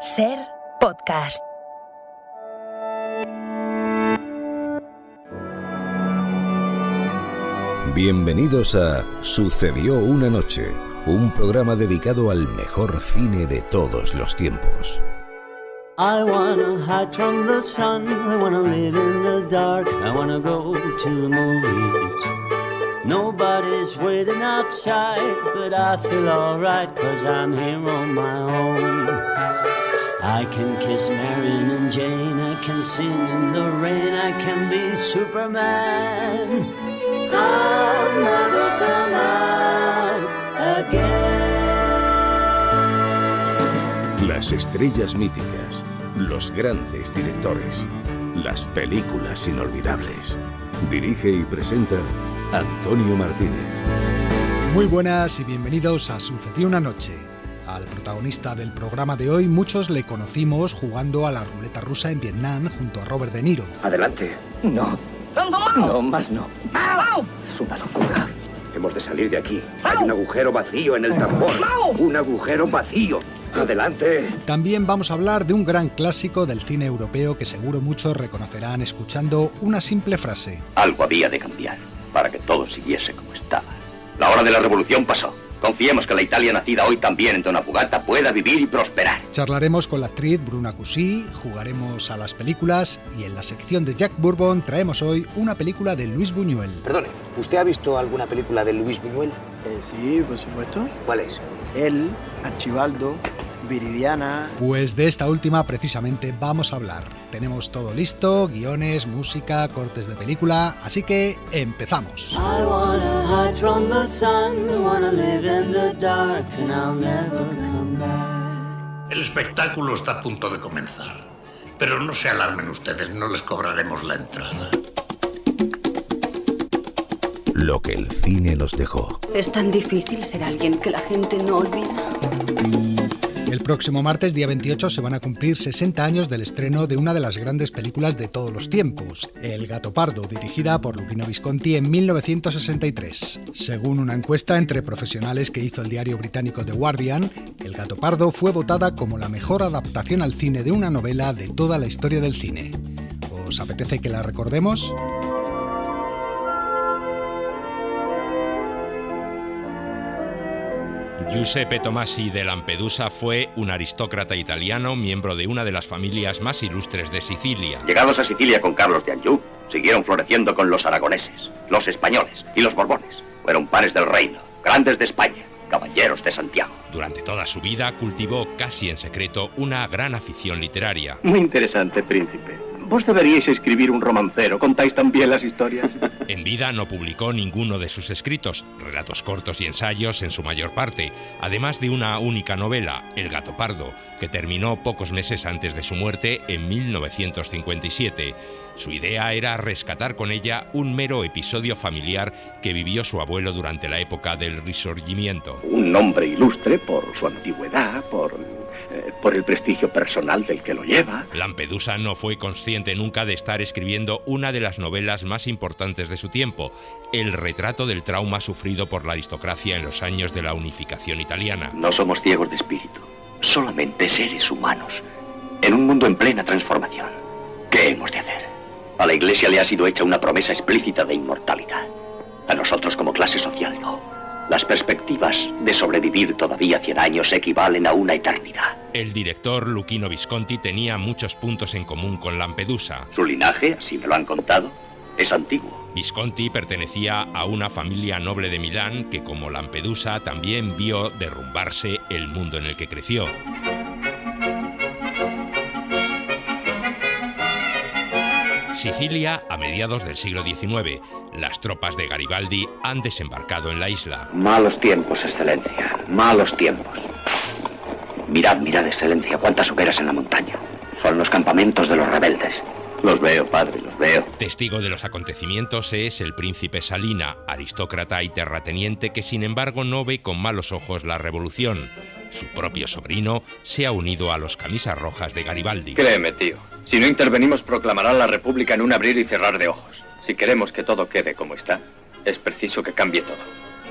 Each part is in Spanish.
Ser podcast. Bienvenidos a Sucedió una noche, un programa dedicado al mejor cine de todos los tiempos. I wanna hide from the sun, I wanna live in the dark, I wanna go to the movies. Nobody's waiting outside, but I feel alright, 'cause I'm here on my own. I can kiss Marion and Jane, I can sing in the rain, I can be Superman. I'll never come out again. Las estrellas míticas, los grandes directores, las películas inolvidables. Dirige y presenta Antonio Martínez. Muy buenas y bienvenidos a Sucedió una noche. Al protagonista del programa de hoy muchos le conocimos jugando a la ruleta rusa en Vietnam junto a Robert De Niro. Adelante. No. No, más no. Es una locura. Hemos de salir de aquí. Hay un agujero vacío en el tambor. Un agujero vacío. Adelante. También vamos a hablar de un gran clásico del cine europeo que seguro muchos reconocerán escuchando una simple frase. Algo había de cambiar para que todo siguiese como estaba. La hora de la revolución pasó. Confiemos que la Italia nacida hoy también en Donna Fugata pueda vivir y prosperar. Charlaremos con la actriz Bruna Cusí, jugaremos a las películas y en la sección de Jack Bourbon traemos hoy una película de Luis Buñuel. Perdone, ¿usted ha visto alguna película de Luis Buñuel? Sí, por supuesto. ¿Cuál es? Él, Archibaldo, Viridiana. Pues de esta última precisamente vamos a hablar. Tenemos todo listo, guiones, música, cortes de película, así que empezamos. I wanna hide from the sun, wanna live in the dark, and I'll never come back. El espectáculo está a punto de comenzar, pero no se alarmen ustedes, no les cobraremos la entrada. Lo que el cine nos dejó. Es tan difícil ser alguien que la gente no olvida. El próximo martes, día 28, se van a cumplir 60 años del estreno de una de las grandes películas de todos los tiempos, El Gato Pardo, dirigida por Luchino Visconti en 1963. Según una encuesta entre profesionales que hizo el diario británico The Guardian, El Gato Pardo fue votada como la mejor adaptación al cine de una novela de toda la historia del cine. ¿Os apetece que la recordemos? Giuseppe Tomasi de Lampedusa fue un aristócrata italiano, miembro de una de las familias más ilustres de Sicilia. Llegados a Sicilia con Carlos de Anjou, siguieron floreciendo con los aragoneses, los españoles y los borbones. Fueron pares del reino, grandes de España, caballeros de Santiago. Durante toda su vida cultivó casi en secreto una gran afición literaria. Muy interesante, príncipe. Vos deberíais escribir un romancero, contáis tan bien las historias. En vida no publicó ninguno de sus escritos, relatos cortos y ensayos en su mayor parte, además de una única novela, El Gato Pardo, que terminó pocos meses antes de su muerte en 1957. Su idea era rescatar con ella un mero episodio familiar que vivió su abuelo durante la época del Risorgimiento. Un hombre ilustre por su antigüedad, por el prestigio personal del que lo lleva. Lampedusa no fue consciente nunca de estar escribiendo una de las novelas más importantes de su tiempo, el retrato del trauma sufrido por la aristocracia en los años de la unificación italiana. No somos ciegos de espíritu, solamente seres humanos, en un mundo en plena transformación. ¿Qué hemos de hacer? A la Iglesia le ha sido hecha una promesa explícita de inmortalidad. A nosotros como clase social no. Las perspectivas de sobrevivir todavía 100 años equivalen a una eternidad. El director Luchino Visconti tenía muchos puntos en común con Lampedusa. Su linaje, así me lo han contado, es antiguo. Visconti pertenecía a una familia noble de Milán que, como Lampedusa, también vio derrumbarse el mundo en el que creció. Sicilia a mediados del siglo XIX. Las tropas de Garibaldi han desembarcado en la isla. Malos tiempos, excelencia, malos tiempos. Mirad, excelencia, cuántas hogueras en la montaña. Son los campamentos de los rebeldes. Los veo, padre, los veo. Testigo de los acontecimientos es el príncipe Salina, aristócrata y terrateniente que sin embargo no ve con malos ojos la revolución. Su propio sobrino se ha unido a los camisas rojas de Garibaldi. Créeme, tío, si no intervenimos proclamarán la república en un abrir y cerrar de ojos. Si queremos que todo quede como está, es preciso que cambie todo.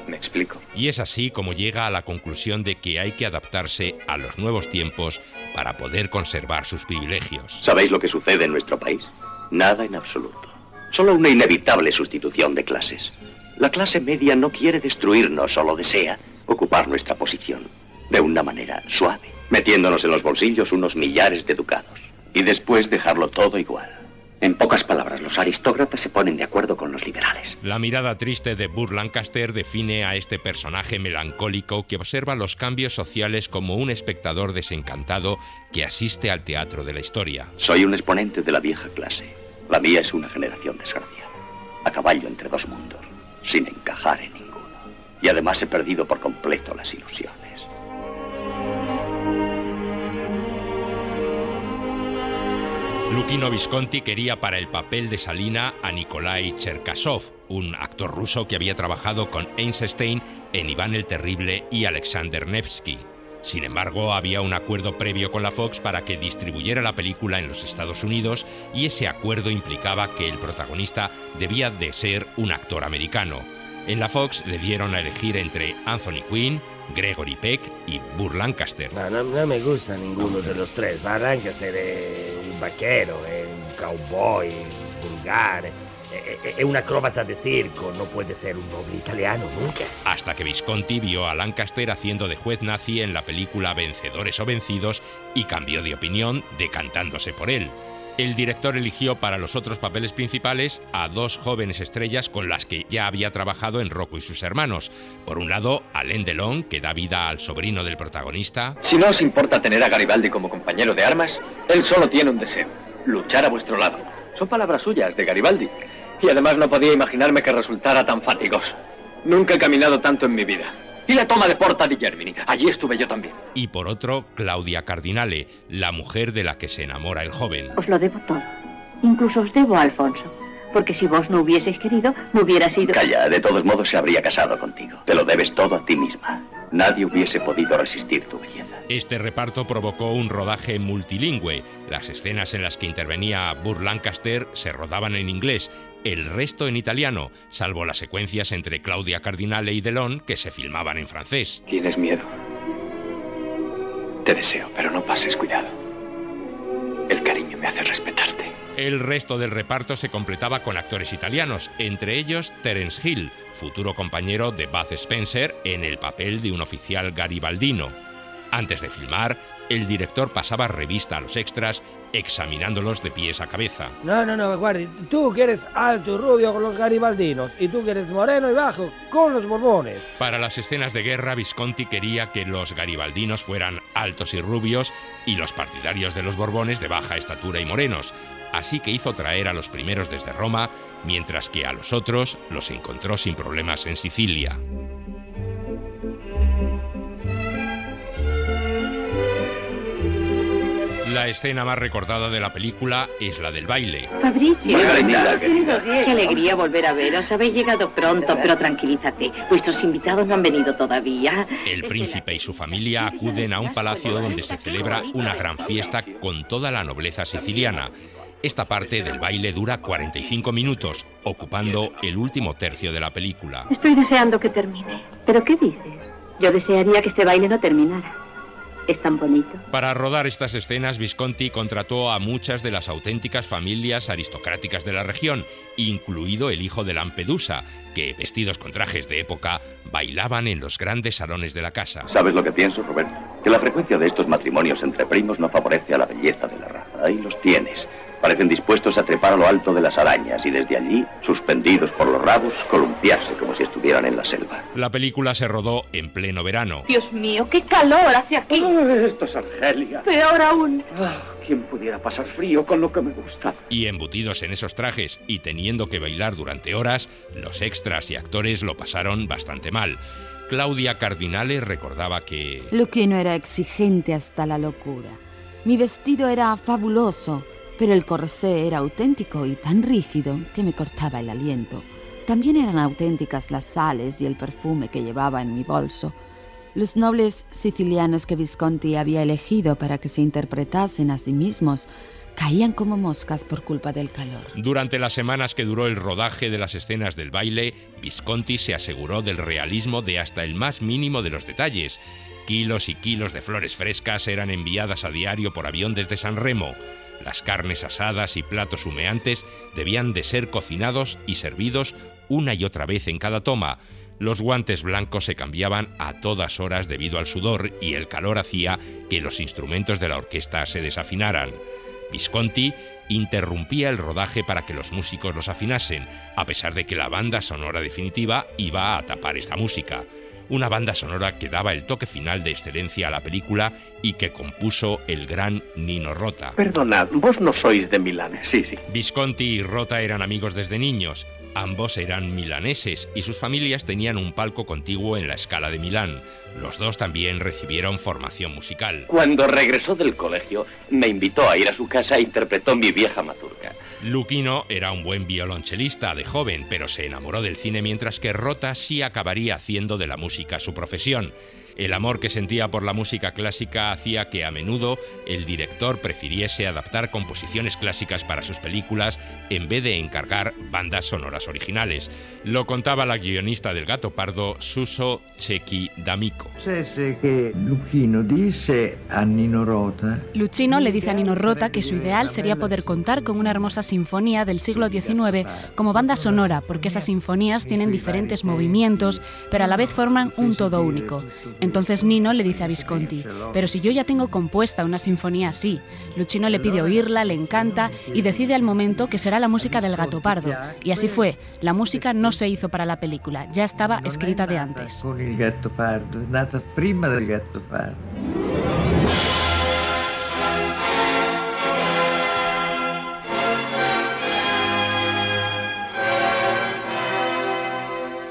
¿Me explico? Y es así como llega a la conclusión de que hay que adaptarse a los nuevos tiempos para poder conservar sus privilegios. ¿Sabéis lo que sucede en nuestro país? Nada en absoluto. Solo una inevitable sustitución de clases. La clase media no quiere destruirnos, solo desea ocupar nuestra posición de una manera suave, metiéndonos en los bolsillos unos millares de ducados y después dejarlo todo igual. En pocas palabras, los aristócratas se ponen de acuerdo con los liberales. La mirada triste de Burt Lancaster define a este personaje melancólico que observa los cambios sociales como un espectador desencantado que asiste al teatro de la historia. Soy un exponente de la vieja clase. La mía es una generación desgraciada, a caballo entre dos mundos, sin encajar en ninguno. Y además he perdido por completo las ilusiones. Luchino Visconti quería para el papel de Salina a Nikolai Cherkasov, un actor ruso que había trabajado con Eisenstein en Iván el Terrible y Alexander Nevsky. Sin embargo, había un acuerdo previo con la Fox para que distribuyera la película en los Estados Unidos y ese acuerdo implicaba que el protagonista debía de ser un actor americano. En la Fox le dieron a elegir entre Anthony Quinn, Gregory Peck y Burt Lancaster. No me gusta ninguno de los tres. Burt Lancaster es un vaquero, es un cowboy, vulgar, es un acróbata de circo, no puede ser un noble italiano nunca. Hasta que Visconti vio a Lancaster haciendo de juez nazi en la película Vencedores o Vencidos y cambió de opinión, decantándose por él. El director eligió para los otros papeles principales a dos jóvenes estrellas con las que ya había trabajado en Rocco y sus hermanos. Por un lado, Alain Delon, que da vida al sobrino del protagonista. Si no os importa tener a Garibaldi como compañero de armas, él solo tiene un deseo: luchar a vuestro lado. Son palabras suyas, de Garibaldi. Y además no podía imaginarme que resultara tan fatigoso. Nunca he caminado tanto en mi vida. Y la toma de Porta di Germini, allí estuve yo también. Y por otro, Claudia Cardinale, la mujer de la que se enamora el joven. Os lo debo todo. Incluso os debo a Alfonso. Porque si vos no hubieseis querido, no hubiera sido... Calla, de todos modos se habría casado contigo. Te lo debes todo a ti misma. Nadie hubiese podido resistir tu belleza. Este reparto provocó un rodaje multilingüe. Las escenas en las que intervenía Burt Lancaster se rodaban en inglés, el resto en italiano, salvo las secuencias entre Claudia Cardinale y Delon que se filmaban en francés. Tienes miedo. Te deseo, pero no pases cuidado. El cariño me hace respetarte. El resto del reparto se completaba con actores italianos, entre ellos Terence Hill, futuro compañero de Bud Spencer en el papel de un oficial garibaldino. Antes de filmar, el director pasaba revista a los extras, examinándolos de pies a cabeza. No, guardi, tú que eres alto y rubio con los garibaldinos, y tú que eres moreno y bajo con los borbones. Para las escenas de guerra, Visconti quería que los garibaldinos fueran altos y rubios y los partidarios de los borbones de baja estatura y morenos. Así que hizo traer a los primeros desde Roma, mientras que a los otros los encontró sin problemas en Sicilia. La escena más recordada de la película es la del baile. Fabrizio, qué alegría volver a veros. Habéis llegado pronto, pero tranquilízate. Vuestros invitados no han venido todavía. El príncipe y su familia acuden a un palacio donde se celebra una gran fiesta con toda la nobleza siciliana. Esta parte del baile dura 45 minutos, ocupando el último tercio de la película. Estoy deseando que termine. ¿Pero qué dices? Yo desearía que este baile no terminara. Es tan bonito. Para rodar estas escenas, Visconti contrató a muchas de las auténticas familias aristocráticas de la región, incluido el hijo de Lampedusa, que, vestidos con trajes de época, bailaban en los grandes salones de la casa. ¿Sabes lo que pienso, Roberto? Que la frecuencia de estos matrimonios entre primos no favorece a la belleza de la raza. Ahí los tienes. Parecen dispuestos a trepar a lo alto de las arañas y desde allí, suspendidos por los rabos, columpiarse como si estuvieran en la selva. La película se rodó en pleno verano. Dios mío, qué calor hace aquí. Esto es Argelia. Peor aún. ¿Quién pudiera pasar frío con lo que me gusta? Y embutidos en esos trajes y teniendo que bailar durante horas, los extras y actores lo pasaron bastante mal. Claudia Cardinale recordaba que... Luchino era exigente hasta la locura. Mi vestido era fabuloso, pero el corsé era auténtico y tan rígido que me cortaba el aliento. También eran auténticas las sales y el perfume que llevaba en mi bolso. Los nobles sicilianos que Visconti había elegido para que se interpretasen a sí mismos Caían como moscas por culpa del calor. Durante las semanas que duró el rodaje de las escenas del baile, Visconti se aseguró del realismo de hasta el más mínimo de los detalles. Kilos y kilos de flores frescas eran enviadas a diario por avión desde San Remo. Las carnes asadas y platos humeantes debían de ser cocinados y servidos una y otra vez en cada toma. Los guantes blancos se cambiaban a todas horas debido al sudor y el calor hacía que los instrumentos de la orquesta se desafinaran. Visconti interrumpía el rodaje para que los músicos los afinasen, a pesar de que la banda sonora definitiva iba a tapar esta música. Una banda sonora que daba el toque final de excelencia a la película y que compuso el gran Nino Rota. Perdonad, vos no sois de Milán, sí. Visconti y Rota eran amigos desde niños. Ambos eran milaneses y sus familias tenían un palco contiguo en la Scala de Milán. Los dos también recibieron formación musical. Cuando regresó del colegio, me invitó a ir a su casa e interpretó mi vieja mazurca. Luchino era un buen violonchelista de joven, pero se enamoró del cine, mientras que Rota sí acabaría haciendo de la música su profesión. El amor que sentía por la música clásica hacía que a menudo el director prefiriese adaptar composiciones clásicas para sus películas en vez de encargar bandas sonoras originales. Lo contaba la guionista del Gato Pardo, Suso Cecchi D'Amico. Luchino dice a Nino Rota. Luchino le dice a Nino Rota que su ideal sería poder contar con una hermosa sinfonía del siglo XIX como banda sonora, porque esas sinfonías tienen diferentes movimientos, pero a la vez forman un todo único. Entonces Nino le dice a Visconti, pero si yo ya tengo compuesta una sinfonía así. Luchino le pide oírla, le encanta y decide al momento que será la música del Gato Pardo. Y así fue, la música no se hizo para la película, ya estaba escrita de antes. Con el Gatto Pardo, è nata prima del Gatto Pardo.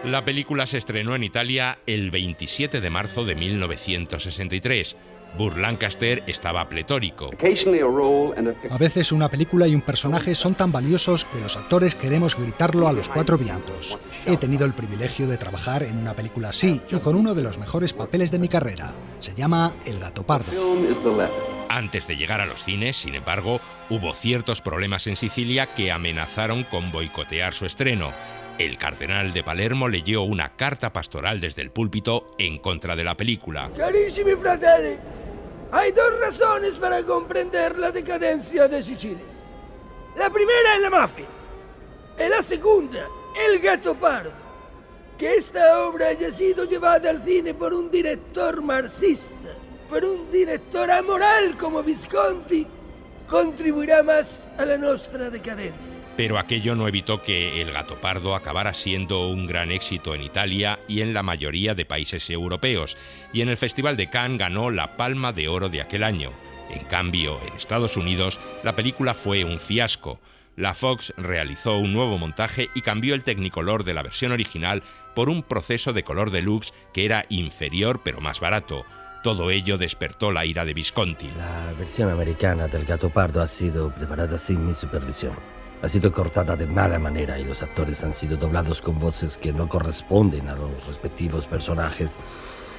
La película se estrenó en Italia el 27 de marzo de 1963. Burt Lancaster estaba pletórico. A veces una película y un personaje son tan valiosos que los actores queremos gritarlo a los cuatro vientos. He tenido el privilegio de trabajar en una película así y con uno de los mejores papeles de mi carrera. Se llama El Gato Pardo. Antes de llegar a los cines, sin embargo, hubo ciertos problemas en Sicilia que amenazaron con boicotear su estreno. El cardenal de Palermo leyó una carta pastoral desde el púlpito en contra de la película. Carissimi fratelli, hay dos razones para comprender la decadencia de Sicilia. La primera es la mafia, y la segunda, el Gato Pardo. Que esta obra haya sido llevada al cine por un director marxista, por un director amoral como Visconti, contribuirá más a la nuestra decadencia. Pero aquello no evitó que El Gato Pardo acabara siendo un gran éxito en Italia y en la mayoría de países europeos, y en el Festival de Cannes ganó la Palma de Oro de aquel año. En cambio, en Estados Unidos, la película fue un fiasco. La Fox realizó un nuevo montaje y cambió el Technicolor de la versión original por un proceso de color deluxe que era inferior pero más barato. Todo ello despertó la ira de Visconti. La versión americana del Gato Pardo ha sido preparada sin mi supervisión. Ha sido cortada de mala manera y los actores han sido doblados con voces que no corresponden a los respectivos personajes.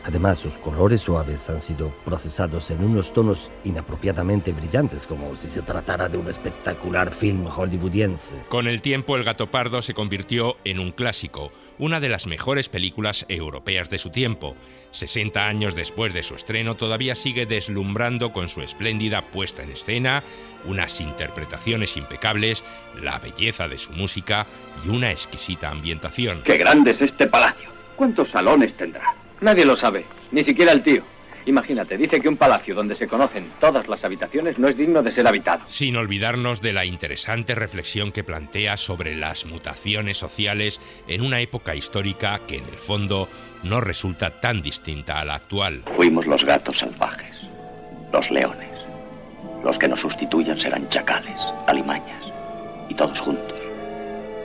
Además, sus colores suaves han sido procesados en unos tonos inapropiadamente brillantes, como si se tratara de un espectacular film hollywoodiense. Con el tiempo, El Gato Pardo se convirtió en un clásico, una de las mejores películas europeas de su tiempo. 60 años después de su estreno, todavía sigue deslumbrando con su espléndida puesta en escena, unas interpretaciones impecables, la belleza de su música y una exquisita ambientación. ¡Qué grande es este palacio! ¿Cuántos salones tendrá? Nadie lo sabe, ni siquiera el tío. Imagínate, dice que un palacio donde se conocen todas las habitaciones no es digno de ser habitado. Sin olvidarnos de la interesante reflexión que plantea sobre las mutaciones sociales en una época histórica que en el fondo no resulta tan distinta a la actual. Fuimos los gatos salvajes, los leones. Los que nos sustituyan serán chacales, alimañas, y todos juntos.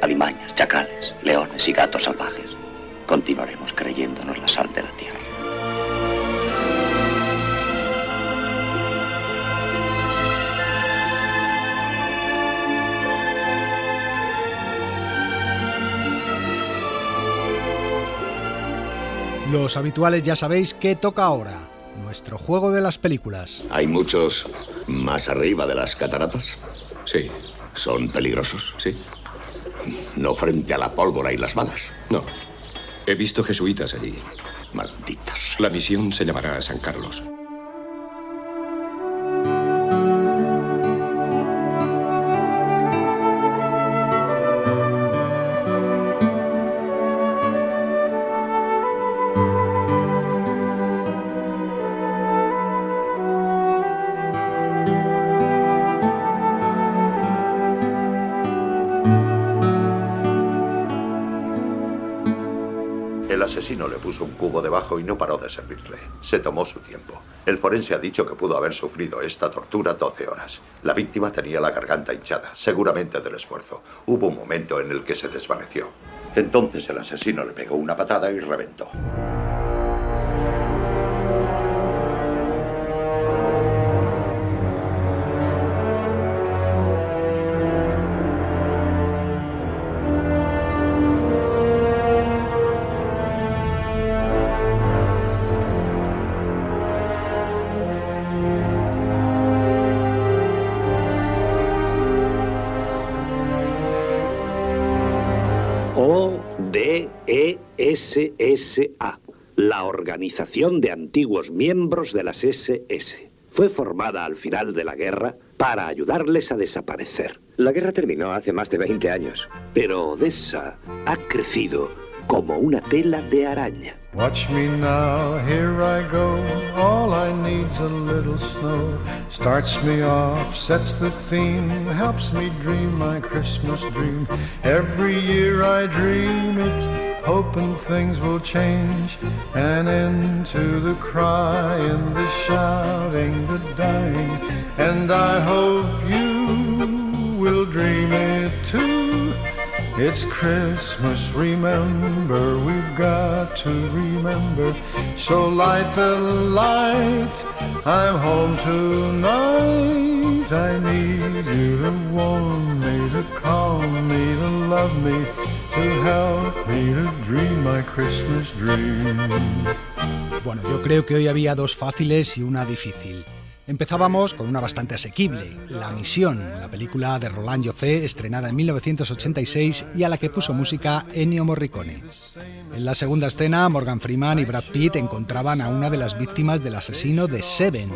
Alimañas, chacales, leones y gatos salvajes. Continuaremos creyéndonos la sal de la tierra. Los habituales ya sabéis qué toca ahora. nuestro juego de las películas. ¿Hay muchos más arriba de las cataratas? Sí. ¿Son peligrosos? Sí. ¿No frente a la pólvora y las balas? No. He visto jesuitas allí. Malditas. La misión se llamará San Carlos. El asesino le puso un cubo debajo y no paró de servirle. Se tomó su tiempo. El forense ha dicho que pudo haber sufrido esta tortura 12 horas. La víctima tenía la garganta hinchada, seguramente del esfuerzo. Hubo un momento en el que se desvaneció. Entonces el asesino le pegó una patada y reventó. ODESSA, la Organización de Antiguos Miembros de las SS. Fue formada al final de la guerra para ayudarles a desaparecer. La guerra terminó hace más de 20 años, pero Odessa ha crecido como una tela de araña. Watch me now, here I go. All I need's a little snow. Starts me off, sets the theme, helps me dream my Christmas dream. Every year I dream it, hoping things will change. An end to the crying, the shouting, the dying. And I hope you will dream it too. It's Christmas, remember, we've got to remember. So light the light, I'm home tonight. I need you to warm me, to calm me, to love me, to help me to dream my Christmas dream. Bueno, yo creo que hoy había dos fáciles y una difícil. Empezábamos con una bastante asequible, La Misión, la película de Roland Joffé, estrenada en 1986 y a la que puso música Ennio Morricone. En la segunda escena, Morgan Freeman y Brad Pitt encontraban a una de las víctimas del asesino de Seven,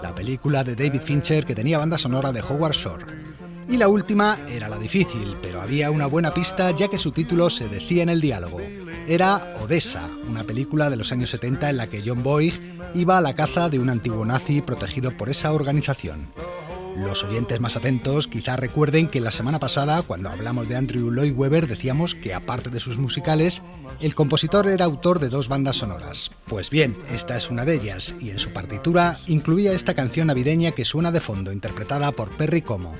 la película de David Fincher que tenía banda sonora de Howard Shore. Y la última era la difícil, pero había una buena pista ya que su título se decía en el diálogo. Era Odessa, una película de los años 70 en la que John Boyd iba a la caza de un antiguo nazi protegido por esa organización. Los oyentes más atentos quizás recuerden que la semana pasada, cuando hablamos de Andrew Lloyd Webber, decíamos que aparte de sus musicales, el compositor era autor de 2 bandas sonoras. Pues bien, esta es una de ellas, y en su partitura incluía esta canción navideña que suena de fondo, interpretada por Perry Como.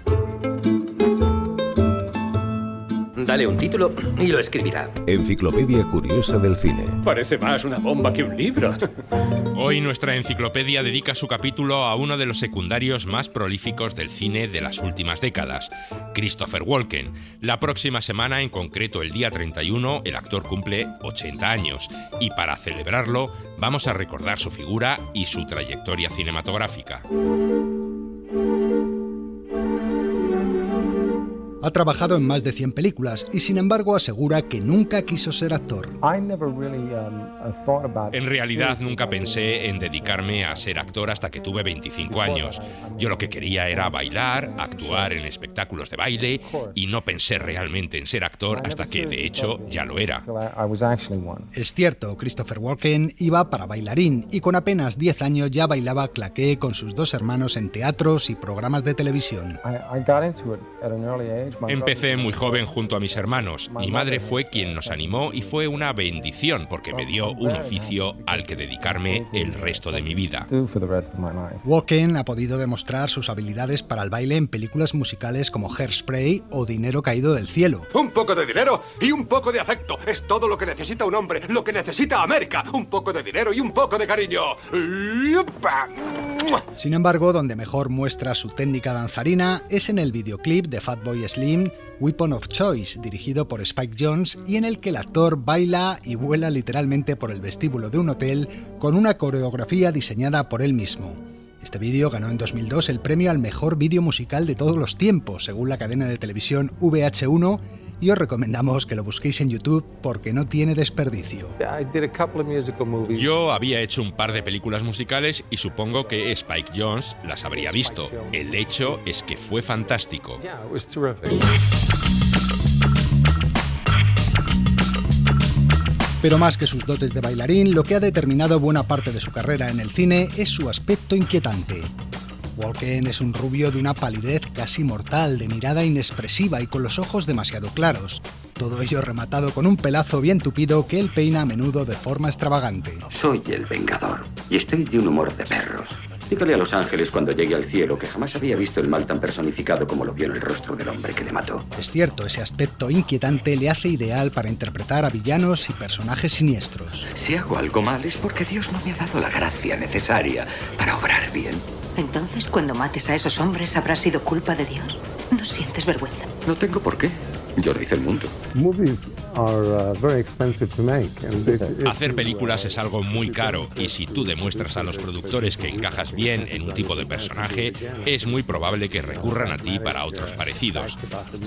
Dale un título y lo escribirá. Enciclopedia Curiosa del Cine. Parece más una bomba que un libro. Hoy nuestra enciclopedia dedica su capítulo a uno de los secundarios más prolíficos del cine de las últimas décadas, Christopher Walken. La próxima semana, en concreto el día 31, el actor cumple 80 años y para celebrarlo vamos a recordar su figura y su trayectoria cinematográfica. Ha trabajado en más de 100 películas y sin embargo asegura que nunca quiso ser actor. En realidad nunca pensé en dedicarme a ser actor hasta que tuve 25 años. Yo lo que quería era bailar, actuar en espectáculos de baile y no pensé realmente en ser actor hasta que de hecho ya lo era. Es cierto, Christopher Walken iba para bailarín y con apenas 10 años ya bailaba claqué con sus 2 hermanos en teatros y programas de televisión. Empecé muy joven junto a mis hermanos. Mi madre fue quien nos animó y fue una bendición porque me dio un oficio al que dedicarme el resto de mi vida. Walken ha podido demostrar sus habilidades para el baile en películas musicales como Hairspray o Dinero caído del cielo. Un poco de dinero y un poco de afecto. Es todo lo que necesita un hombre, lo que necesita América. Un poco de dinero y un poco de cariño. ¡Yupa! Sin embargo, donde mejor muestra su técnica danzarina es en el videoclip de Fatboy Slim, Weapon of Choice, dirigido por Spike Jonze, y en el que el actor baila y vuela literalmente por el vestíbulo de un hotel con una coreografía diseñada por él mismo. Este vídeo ganó en 2002 el premio al mejor vídeo musical de todos los tiempos, según la cadena de televisión VH1, y os recomendamos que lo busquéis en YouTube porque no tiene desperdicio. Yo había hecho un par de películas musicales y supongo que Spike Jonze las habría visto. El hecho es que fue fantástico. Pero más que sus dotes de bailarín, lo que ha determinado buena parte de su carrera en el cine es su aspecto inquietante. Walken es un rubio de una palidez casi mortal, de mirada inexpresiva y con los ojos demasiado claros. Todo ello rematado con un pelazo bien tupido que él peina a menudo de forma extravagante. Soy el Vengador y estoy de un humor de perros. Dígale a los ángeles cuando llegue al cielo que jamás había visto el mal tan personificado como lo vio en el rostro del hombre que le mató. Es cierto, ese aspecto inquietante le hace ideal para interpretar a villanos y personajes siniestros. Si hago algo mal es porque Dios no me ha dado la gracia necesaria para obrar bien. Entonces, cuando mates a esos hombres, ¿habrá sido culpa de Dios? ¿No sientes vergüenza? No tengo por qué. Yo lo dice el mundo. Hacer películas es algo muy caro y si tú demuestras a los productores que encajas bien en un tipo de personaje, es muy probable que recurran a ti para otros parecidos.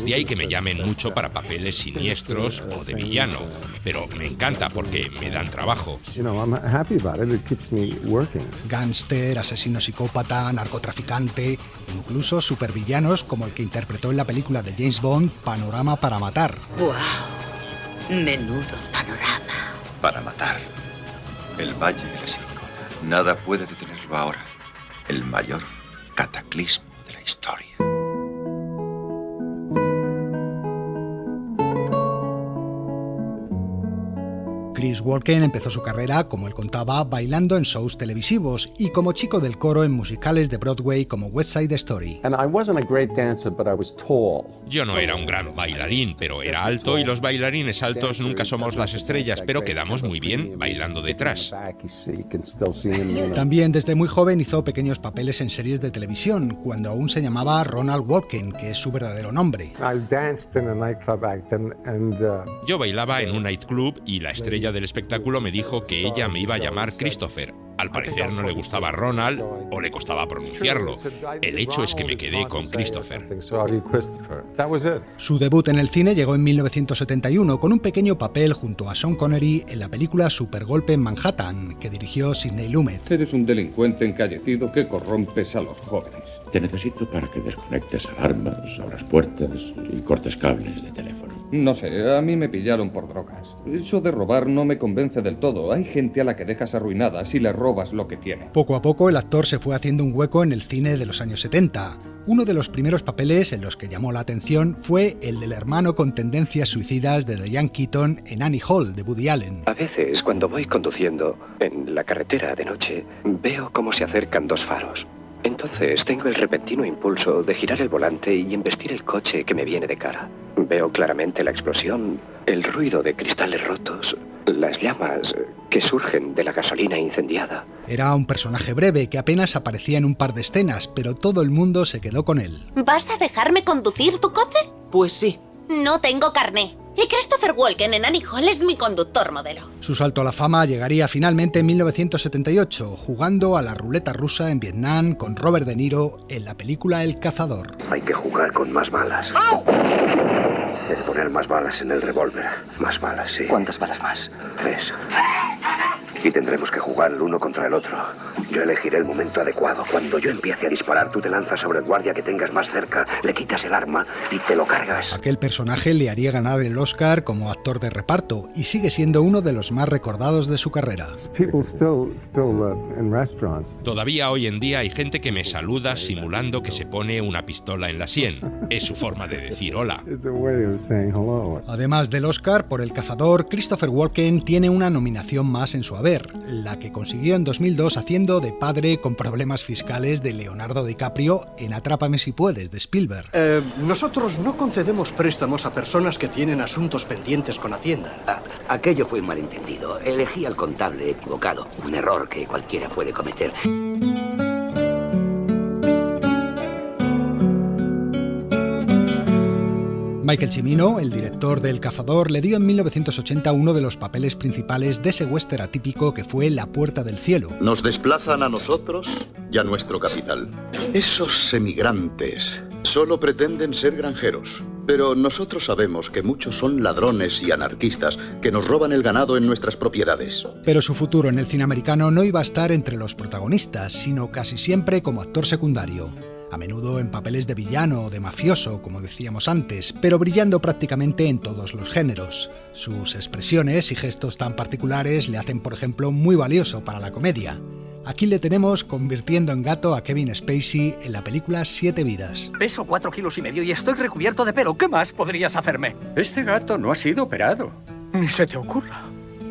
De ahí que me llamen mucho para papeles siniestros o de villano, pero me encanta porque me dan trabajo. Gángster, asesino psicópata, narcotraficante, incluso supervillanos como el que interpretó en la película de James Bond, Panorama para matar. ¡Wow! Menudo panorama. Para matar. El Valle de la Silicona. Nada puede detenerlo ahora. El mayor cataclismo de la historia. Chris Walken empezó su carrera, como él contaba, bailando en shows televisivos y como chico del coro en musicales de Broadway como West Side Story. Yo no era un gran bailarín, pero era alto y los bailarines altos nunca somos las estrellas, pero quedamos muy bien bailando detrás. También desde muy joven hizo pequeños papeles en series de televisión, cuando aún se llamaba Ronald Walken, que es su verdadero nombre. Yo bailaba en un nightclub y la estrella del espectáculo me dijo que ella me iba a llamar Christopher. Al parecer no le gustaba Ronald o le costaba pronunciarlo. El hecho es que me quedé con Christopher. Su debut en el cine llegó en 1971 con un pequeño papel junto a Sean Connery en la película Supergolpe en Manhattan, que dirigió Sidney Lumet. Eres un delincuente encallecido que corrompes a los jóvenes. Te necesito para que desconectes alarmas, abras puertas y cortes cables de teléfono. No sé, a mí me pillaron por drogas. Eso de robar no me convence del todo. Hay gente a la que dejas arruinada si le robas lo que tiene. Poco a poco el actor se fue haciendo un hueco en el cine de los años 70. Uno de los primeros papeles en los que llamó la atención fue el del hermano con tendencias suicidas de Diane Keaton en Annie Hall, de Woody Allen. A veces, cuando voy conduciendo en la carretera de noche, veo cómo se acercan dos faros. Entonces tengo el repentino impulso de girar el volante y embestir el coche que me viene de cara. Veo claramente la explosión, el ruido de cristales rotos, las llamas que surgen de la gasolina incendiada. Era un personaje breve que apenas aparecía en un par de escenas, pero todo el mundo se quedó con él. ¿Vas a dejarme conducir tu coche? Pues sí. No tengo carné. Y Christopher Walken en Annie Hall es mi conductor modelo. Su salto a la fama llegaría finalmente en 1978, jugando a la ruleta rusa en Vietnam con Robert De Niro en la película El Cazador. Hay que jugar con más balas. Hay que poner más balas en el revólver. Más balas, sí. ¿Cuántas balas más? 3. Y tendremos que jugar el uno contra el otro. Yo elegiré el momento adecuado. Cuando yo empiece a disparar, tú te lanzas sobre el guardia que tengas más cerca, le quitas el arma y te lo cargas. Aquel personaje le haría ganar el Oscar como actor de reparto y sigue siendo uno de los más recordados de su carrera. Todavía hoy en día hay gente que me saluda simulando que se pone una pistola en la sien. Es su forma de decir hola. Además del Oscar por El Cazador, Christopher Walken tiene una nominación más en su haber, la que consiguió en 2002 haciendo de padre con problemas fiscales de Leonardo DiCaprio en Atrápame si puedes, de Spielberg. Nosotros no concedemos préstamos a personas que tienen asuntos pendientes con Hacienda. Aquello fue un malentendido. Elegí al contable equivocado. Un error que cualquiera puede cometer. Michael Cimino, el director de El cazador, le dio en 1980 uno de los papeles principales de ese western atípico que fue La puerta del cielo. Nos desplazan a nosotros y a nuestro capital. Esos emigrantes solo pretenden ser granjeros, pero nosotros sabemos que muchos son ladrones y anarquistas que nos roban el ganado en nuestras propiedades. Pero su futuro en el cine americano no iba a estar entre los protagonistas, sino casi siempre como actor secundario. A menudo en papeles de villano o de mafioso, como decíamos antes, pero brillando prácticamente en todos los géneros. Sus expresiones y gestos tan particulares le hacen, por ejemplo, muy valioso para la comedia. Aquí le tenemos convirtiendo en gato a Kevin Spacey en la película 7 vidas. Peso 4,5 kilos y estoy recubierto de pelo. ¿Qué más podrías hacerme? Este gato no ha sido operado. Ni se te ocurra.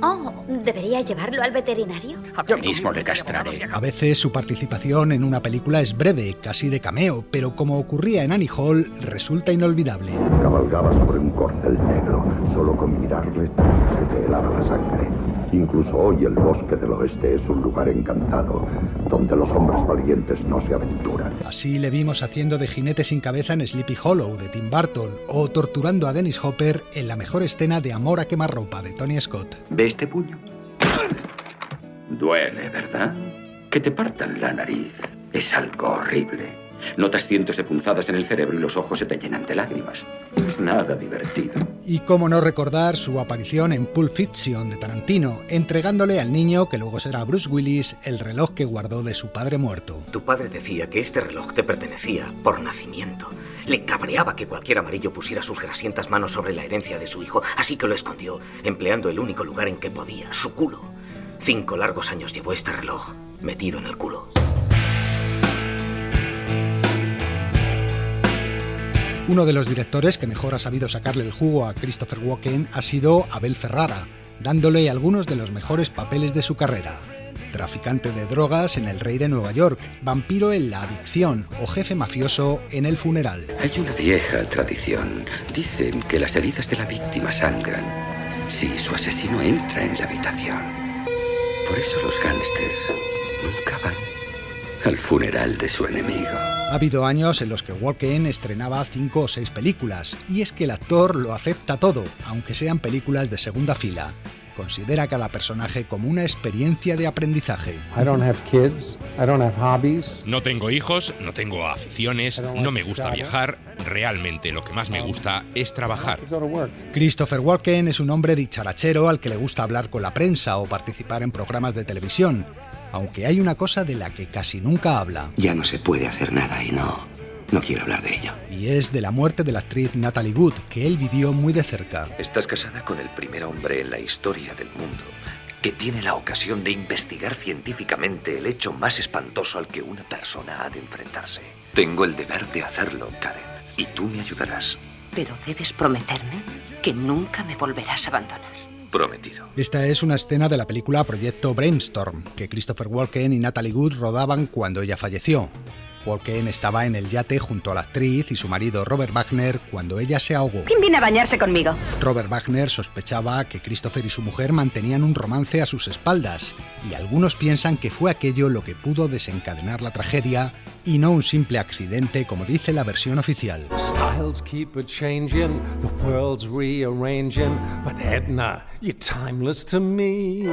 Oh, ¿debería llevarlo al veterinario? Yo mismo le castraré. A veces su participación en una película es breve, casi de cameo, pero como ocurría en Annie Hall, resulta inolvidable. Cabalgaba sobre un corcel negro. Solo con mirarle se te helaba la sangre. Incluso hoy el bosque del oeste es un lugar encantado, donde los hombres valientes no se aventuran. Así le vimos haciendo de jinete sin cabeza en Sleepy Hollow, de Tim Burton, o torturando a Dennis Hopper en la mejor escena de Amor a quemarropa, de Tony Scott. ¿Ve este puño? Duele, ¿verdad? Que te partan la nariz. Es algo horrible. Notas cientos de punzadas en el cerebro y los ojos se te llenan de lágrimas. No es nada divertido. Y cómo no recordar su aparición en Pulp Fiction de Tarantino, entregándole al niño, que luego será Bruce Willis, el reloj que guardó de su padre muerto. Tu padre decía que este reloj te pertenecía por nacimiento. Le cabreaba que cualquier amarillo pusiera sus grasientas manos sobre la herencia de su hijo, así que lo escondió, empleando el único lugar en que podía, su culo. 5 largos años llevó este reloj metido en el culo. Uno de los directores que mejor ha sabido sacarle el jugo a Christopher Walken ha sido Abel Ferrara, dándole algunos de los mejores papeles de su carrera. Traficante de drogas en El Rey de Nueva York, vampiro en La adicción o jefe mafioso en El funeral. Hay una vieja tradición. Dicen que las heridas de la víctima sangran si su asesino entra en la habitación. Por eso los gángsters nunca van al funeral de su enemigo. Ha habido años en los que Walken estrenaba 5 o 6 películas, y es que el actor lo acepta todo, aunque sean películas de segunda fila. Considera cada personaje como una experiencia de aprendizaje. No tengo hijos, no tengo aficiones, no me gusta viajar. Realmente lo que más me gusta es trabajar. Christopher Walken es un hombre dicharachero al que le gusta hablar con la prensa o participar en programas de televisión. Aunque hay una cosa de la que casi nunca habla. Ya no se puede hacer nada y no quiero hablar de ello. Y es de la muerte de la actriz Natalie Wood, que él vivió muy de cerca. Estás casada con el primer hombre en la historia del mundo que tiene la ocasión de investigar científicamente el hecho más espantoso al que una persona ha de enfrentarse. Tengo el deber de hacerlo, Karen, y tú me ayudarás. Pero debes prometerme que nunca me volverás a abandonar. Prometido. Esta es una escena de la película Proyecto Brainstorm, que Christopher Walken y Natalie Wood rodaban cuando ella falleció. Walken estaba en el yate junto a la actriz y su marido Robert Wagner cuando ella se ahogó. ¿Quién viene a bañarse conmigo? Robert Wagner sospechaba que Christopher y su mujer mantenían un romance a sus espaldas, y algunos piensan que fue aquello lo que pudo desencadenar la tragedia y no un simple accidente como dice la versión oficial. Styles keep a-changing, the world's rearranging, but Edna, you're timeless to me.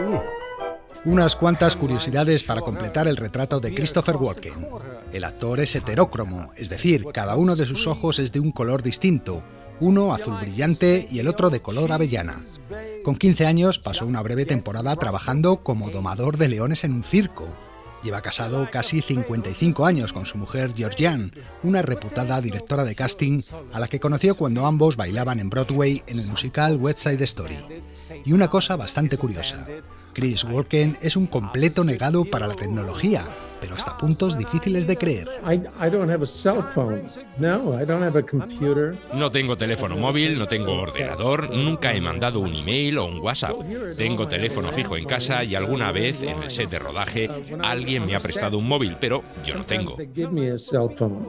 Unas cuantas curiosidades para completar el retrato de Christopher Walken. El actor es heterócromo, es decir, cada uno de sus ojos es de un color distinto, uno azul brillante y el otro de color avellana. Con 15 años pasó una breve temporada trabajando como domador de leones en un circo. Lleva casado casi 55 años con su mujer Georgianne, una reputada directora de casting a la que conoció cuando ambos bailaban en Broadway en el musical West Side Story. Y una cosa bastante curiosa, Chris Walken es un completo negado para la tecnología, pero hasta puntos difíciles de creer. No tengo teléfono móvil, no tengo ordenador, nunca he mandado un email o un WhatsApp. Tengo teléfono fijo en casa y alguna vez en el set de rodaje alguien me ha prestado un móvil, pero yo no tengo.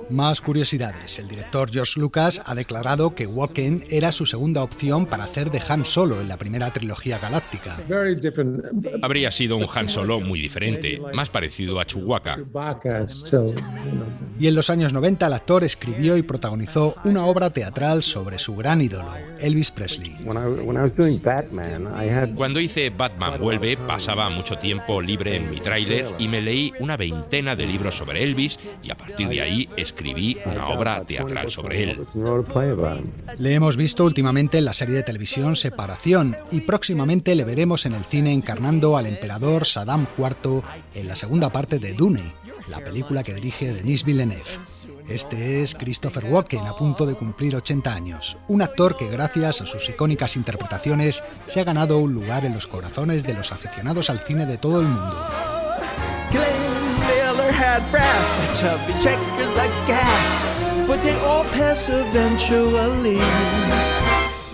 Más curiosidades. El director George Lucas ha declarado que Walken era su segunda opción para hacer de Han Solo en la primera trilogía galáctica. Habría sido un Han Solo muy diferente, más parecido a Chewbacca. Chewbacca. Y en los años 90 el actor escribió y protagonizó una obra teatral sobre su gran ídolo, Elvis Presley. Cuando hice Batman Vuelve, pasaba mucho tiempo libre en mi tráiler y me leí una veintena de libros sobre Elvis y a partir de ahí escribí una obra teatral sobre él. Le hemos visto últimamente en la serie de televisión Separación y próximamente le veremos en el cine encarnando al emperador Saddam IV en la segunda parte de Dune, la película que dirige Denis Villeneuve. Este es Christopher Walken, a punto de cumplir 80 años, un actor que gracias a sus icónicas interpretaciones se ha ganado un lugar en los corazones de los aficionados al cine de todo el mundo.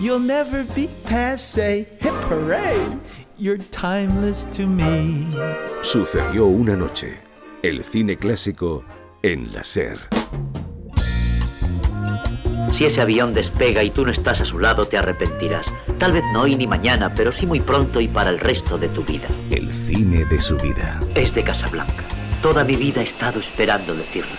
You'll never be passé. Hip hooray, you're timeless to me. Sucedió una noche. El cine clásico en la SER. Si ese avión despega y tú no estás a su lado, te arrepentirás. Tal vez no hoy ni mañana, pero sí muy pronto y para el resto de tu vida. El cine de su vida. Es de Casablanca. Toda mi vida he estado esperando decirlo.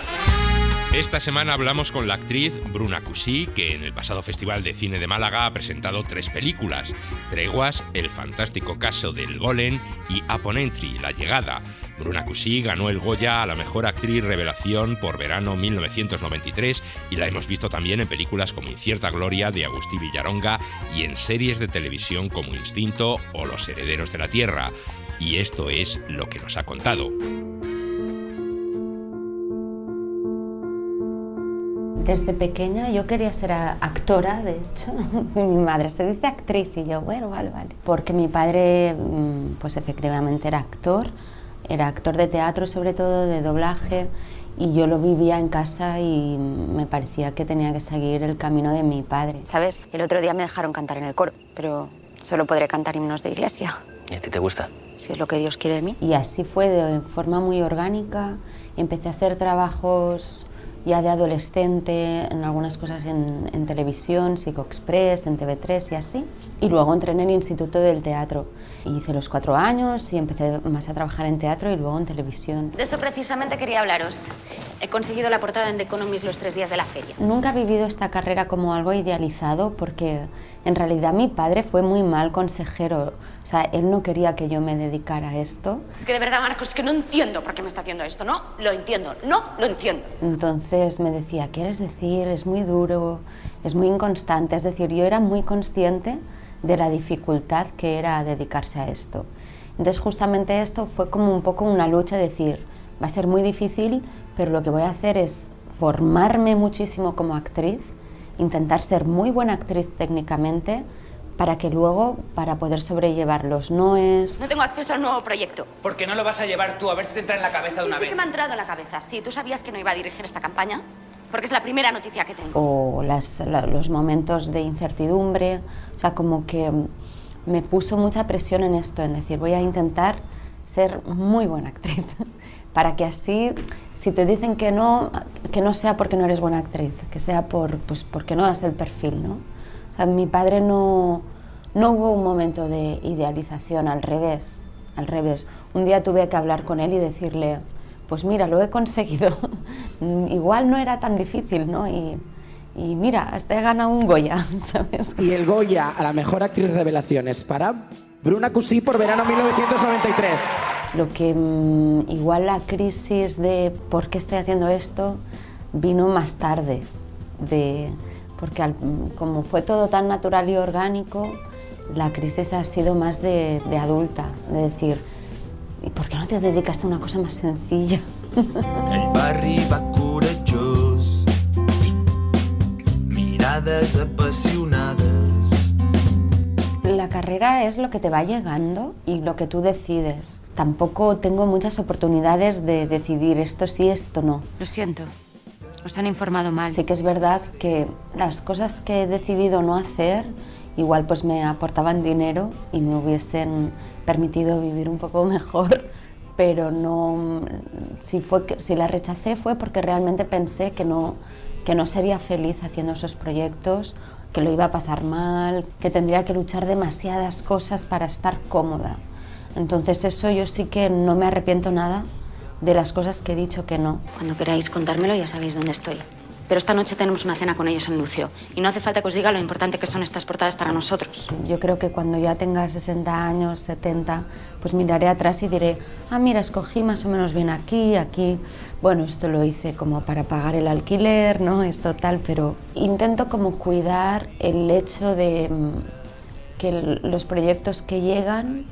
Esta semana hablamos con la actriz Bruna Cusí, que en el pasado Festival de Cine de Málaga ha presentado 3 películas: Treguas, El fantástico caso del Golem y Upon Entry, La llegada. Bruna Cusí ganó el Goya a la mejor actriz revelación por Verano 1993 y la hemos visto también en películas como Incierta Gloria de Agustí Villaronga y en series de televisión como Instinto o Los herederos de la tierra. Y esto es lo que nos ha contado. Desde pequeña yo quería ser actora, de hecho. Mi madre se dice actriz y yo, bueno, vale. Porque mi padre, pues efectivamente era actor de teatro sobre todo, de doblaje, y yo lo vivía en casa y me parecía que tenía que seguir el camino de mi padre. ¿Sabes? El otro día me dejaron cantar en el coro, pero solo podré cantar himnos de iglesia. ¿Y a ti te gusta? Si es lo que Dios quiere de mí. Y así fue de forma muy orgánica. Empecé a hacer trabajos ya de adolescente, en algunas cosas en televisión, Psico Express, en TV3 y así. Y luego entré en el Instituto del Teatro. Hice los 4 años y empecé más a trabajar en teatro y luego en televisión. De eso precisamente quería hablaros. He conseguido la portada en The Economist los 3 días de la feria. Nunca he vivido esta carrera como algo idealizado porque en realidad mi padre fue muy mal consejero. O sea, él no quería que yo me dedicara a esto. Es que de verdad, Marcos, es que no entiendo por qué me está haciendo esto. No lo entiendo. Entonces me decía, ¿quieres decir? Es muy duro, es muy inconstante. Es decir, yo era muy consciente de la dificultad que era dedicarse a esto. Entonces justamente esto fue como un poco una lucha, decir, va a ser muy difícil, pero lo que voy a hacer es formarme muchísimo como actriz, intentar ser muy buena actriz técnicamente, para que luego, para poder sobrellevar los noes... No tengo acceso al nuevo proyecto. ¿Por qué no lo vas a llevar tú? A ver si te entra en la cabeza de una vez. Sí que me ha entrado en la cabeza. Sí, ¿tú sabías que no iba a dirigir esta campaña? Porque es la primera noticia que tengo. O los momentos de incertidumbre, o sea, como que me puso mucha presión en esto, en decir, voy a intentar ser muy buena actriz, para que así, si te dicen que no sea porque no eres buena actriz, que sea porque no das el perfil, ¿no? O sea, mi padre no hubo un momento de idealización, al revés. Un día tuve que hablar con él y decirle, pues mira, lo he conseguido. Igual no era tan difícil, ¿no? Y mira, hasta he ganado un Goya, ¿sabes? Y el Goya a la mejor actriz revelación es para Bruna Cusí por Verano 1993. Lo que igual la crisis de por qué estoy haciendo esto vino más tarde, porque como fue todo tan natural y orgánico, la crisis ha sido más de adulta, de decir, ¿y por qué no te dedicas a una cosa más sencilla? El barri va corejós, mirades apasionadas. La carrera es lo que te va llegando y lo que tú decides. Tampoco tengo muchas oportunidades de decidir esto sí, esto no. Lo siento, os han informado mal. Sí que es verdad que las cosas que he decidido no hacer igual pues me aportaban dinero y me hubiesen permitido vivir un poco mejor, pero no, si la rechacé fue porque realmente pensé que no sería feliz haciendo esos proyectos, que lo iba a pasar mal, que tendría que luchar demasiadas cosas para estar cómoda. Entonces eso yo sí que no me arrepiento nada de las cosas que he dicho que no. Cuando queráis contármelo ya sabéis dónde estoy. Pero esta noche tenemos una cena con ellos en Lucio. Y no hace falta que os diga lo importante que son estas portadas para nosotros. Yo creo que cuando ya tenga 60 años, 70, pues miraré atrás y diré, ah, mira, escogí más o menos bien aquí, aquí. Bueno, esto lo hice como para pagar el alquiler, ¿no? Esto tal, pero intento como cuidar el hecho de que los proyectos que llegan,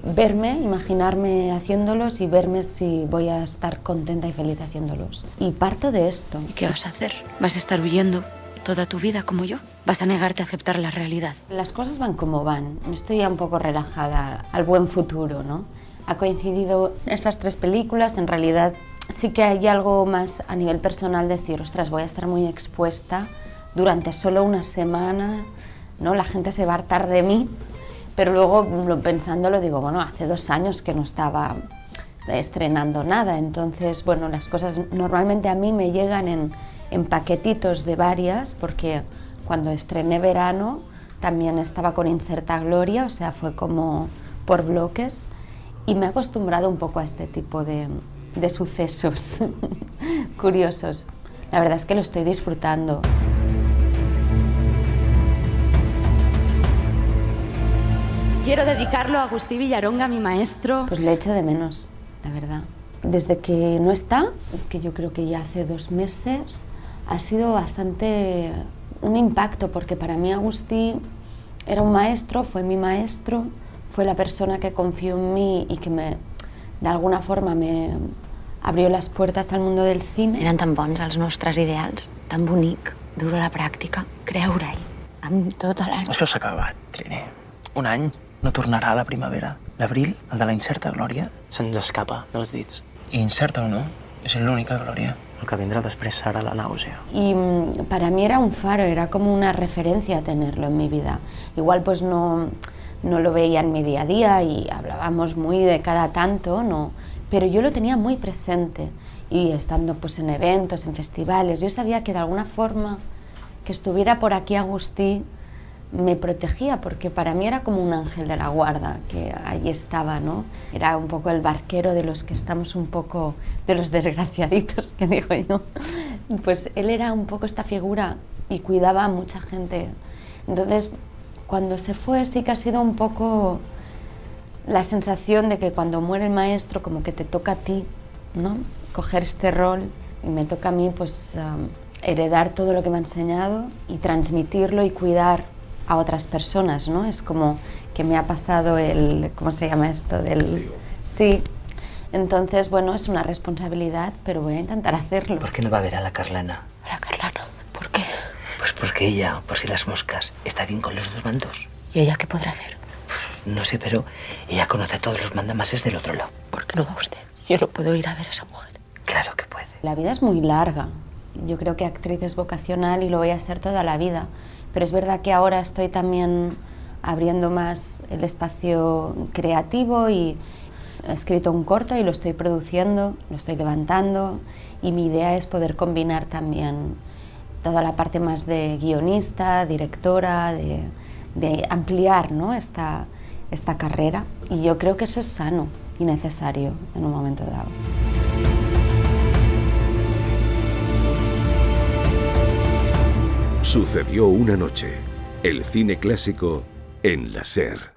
verme, imaginarme haciéndolos y verme si voy a estar contenta y feliz haciéndolos. Y parto de esto. ¿Y qué vas a hacer? ¿Vas a estar huyendo toda tu vida como yo? ¿Vas a negarte a aceptar la realidad? Las cosas van como van. Estoy ya un poco relajada al buen futuro, ¿no? Ha coincidido estas 3 películas, en realidad sí que hay algo más a nivel personal, decir, ostras, voy a estar muy expuesta durante solo una semana, ¿no? La gente se va a hartar de mí, pero luego pensándolo digo, bueno, hace 2 años que no estaba estrenando nada, entonces, bueno, las cosas normalmente a mí me llegan en paquetitos de varias, porque cuando estrené Verano también estaba con Inserta Gloria, o sea, fue como por bloques, y me he acostumbrado un poco a este tipo de sucesos curiosos. La verdad es que lo estoy disfrutando. Quiero dedicarlo a Agustí Villaronga, mi maestro. Pues le echo de menos, la verdad. Desde que no está, que yo creo que ya hace 2 meses, ha sido bastante un impacto, porque para mí Agustí era un maestro, fue mi maestro, fue la persona que confió en mí y que de alguna forma me abrió las puertas al mundo del cine. Eren tan bons els nostres ideals, tan bonic, dur a la pràctica, creure-hi, amb tota l'ànima. Això s'ha acabat, Trini. Un any no tornarà a la primavera. L'abril, el de la Incerta Glòria, se'ns escapa dels dits. I incerta o no, és l'única glòria. El que vindrà després serà la nàusea. Y para mí era un faro, era como una referencia tenerlo en mi vida. Igual pues no lo veía en mi día a día y hablábamos muy de cada tanto, no, pero yo lo tenía muy presente. Y estando pues en eventos, en festivales, yo sabía que de alguna forma que estuviera por aquí Agustí me protegía, porque para mí era como un ángel de la guarda, que allí estaba, ¿no? Era un poco el barquero de los que estamos un poco, de los desgraciaditos, que digo yo. Pues él era un poco esta figura y cuidaba a mucha gente. Entonces, cuando se fue, sí que ha sido un poco la sensación de que cuando muere el maestro, como que te toca a ti, ¿no? Coger este rol, y me toca a mí, pues, heredar todo lo que me ha enseñado y transmitirlo y cuidar a otras personas, ¿no? Es como que me ha pasado ¿cómo se llama esto? Sí. Entonces, bueno, es una responsabilidad, pero voy a intentar hacerlo. ¿Por qué no va a ver a la Carlana? ¿A la Carlana? ¿Por qué? Pues porque ella, por si las moscas, está bien con los 2 mandos. ¿Y ella qué podrá hacer? No sé, pero ella conoce a todos los mandamases del otro lado. ¿Por qué no va usted? Yo no puedo ir a ver a esa mujer. Claro que puede. La vida es muy larga. Yo creo que actriz es vocacional y lo voy a ser toda la vida. Pero es verdad que ahora estoy también abriendo más el espacio creativo y he escrito un corto y lo estoy produciendo, lo estoy levantando, y mi idea es poder combinar también toda la parte más de guionista, directora, de ampliar, ¿no? esta carrera, y yo creo que eso es sano y necesario en un momento dado. Sucedió una noche. El cine clásico en la SER.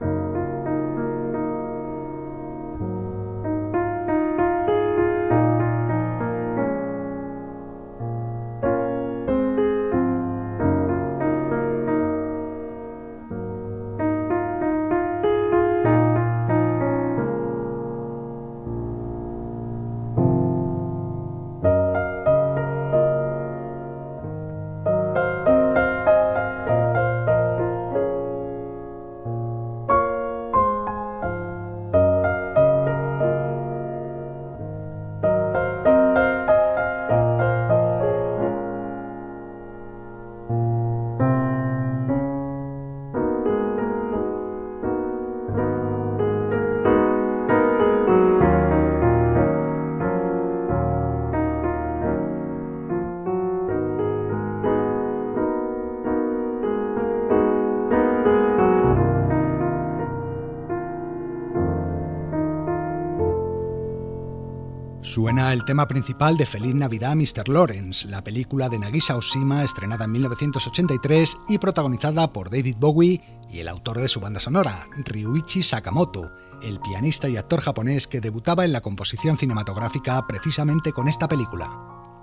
Suena el tema principal de Feliz Navidad, Mr. Lawrence, la película de Nagisa Oshima estrenada en 1983 y protagonizada por David Bowie y el autor de su banda sonora, Ryuichi Sakamoto, el pianista y actor japonés que debutaba en la composición cinematográfica precisamente con esta película.